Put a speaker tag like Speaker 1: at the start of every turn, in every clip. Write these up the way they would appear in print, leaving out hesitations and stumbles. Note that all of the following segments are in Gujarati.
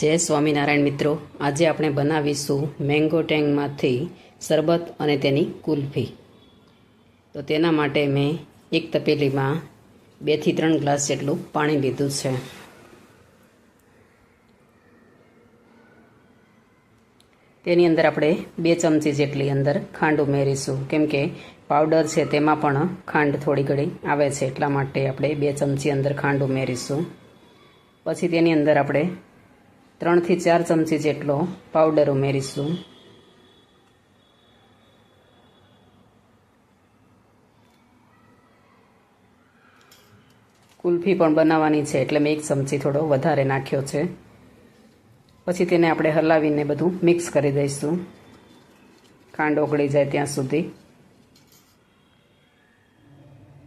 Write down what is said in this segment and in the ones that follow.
Speaker 1: જય સ્વામિનારાયણ મિત્રો, આજે આપણે બનાવીશું મેંગો ટેંગમાંથી શરબત અને તેની કુલ્ફી। તો તેના માટે મેં એક તપેલીમાં 2 થી 3 ગ્લાસ જેટલું પાણી લીધું છે। તેની અંદર આપણે 2 ચમચી જેટલી અંદર ખાંડ ઉમેરીશું, કેમ કે પાવડર છે તેમાં પણ ખાંડ થોડી ઘણી આવે છે, એટલા માટે આપણે 2 ચમચી અંદર ખાંડ ઉમેરીશું। પછી તેની અંદર આપણે 3 થી 4 ચમચી જેટલો પાવડર ઉમેરીશું। કુલ્ફી પણ બનાવવાની છે એટલે મેં 1 ચમચી થોડો વધારે નાખ્યો છે। પછી તેને આપણે હલાવીને બધું મિક્સ કરી દઈશું, ખાંડ ઓગળી જાય ત્યાં સુધી।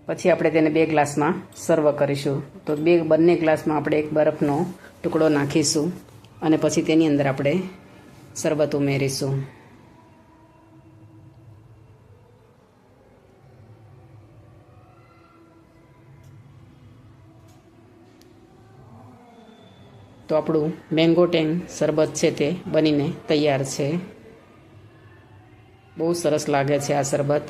Speaker 1: પછી આપણે તેને 2 ગ્લાસમાં સર્વ કરીશું। તો બંને ગ્લાસમાં આપણે 1 બરફનો ટુકડો નાખીશું અને પછી તેની અંદર આપણે શરબત ઉમેરીશું। તો આપણું મેંગો ટેંગ શરબત છે તે બનીને તૈયાર છે। બહુ સરસ લાગે છે આ શરબત।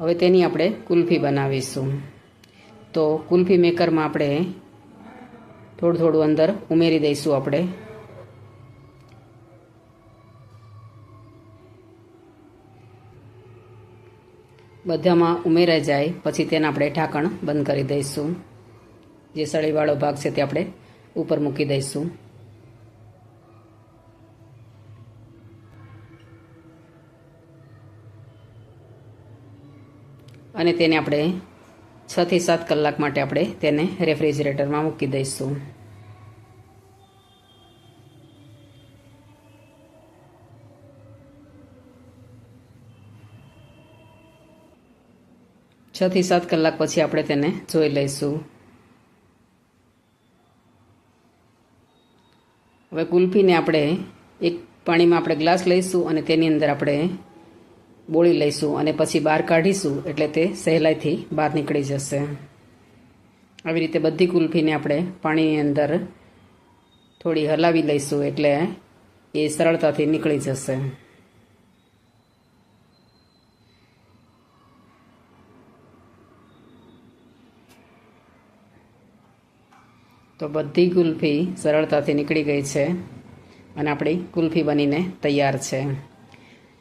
Speaker 1: હવે તેની આપણે કુલ્ફી બનાવીશું। તો કુલ્ફી મેકરમાં આપણે થોડું અંદર ઉમેરી દઈશું। આપણે બધામાં ઉમેરાઈ જાય પછી તેને આપણે ઢાંકણ બંધ કરી દઈશું। જે સળીવાળો ભાગ છે તે આપણે ઉપર મૂકી દઈશું। અને તેને આપણે 6 થી 7 કલાક માટે આપણે તેને રેફ્રિજરેટરમાં મૂકી દઈશું। છ થી 7 કલાક પછી આપણે તેને જોઈ લઈશું। હવે કુલ્ફીને આપણે એક પાણીમાં આપણે ગ્લાસ લઈશું અને તેની અંદર આપણે બોળી લઈશું અને પછી બહાર કાઢીશું, એટલે તે સહેલાઈથી બહાર નીકળી જશે। આવી રીતે બધી કુલ્ફીને આપણે પાણીની અંદર થોડી હલાવી લઈશું, એટલે એ સરળતાથી નીકળી જશે। તો બધી કુલ્ફી સરળતાથી નીકળી ગઈ છે અને આપણી કુલ્ફી બનીને તૈયાર છે।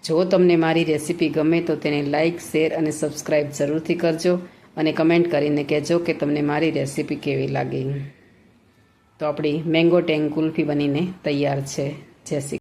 Speaker 1: જો તમને મારી રેસીપી ગમે તો તેને લાઇક, શેર અને સબસ્ક્રાઈબ જરૂરથી કરજો અને કમેન્ટ કરીને કહેજો કે તમને મારી રેસીપી કેવી લાગી। તો આપણી મેંગો ટેંગ કુલ્ફી બનીને તૈયાર છે। જય શ્રી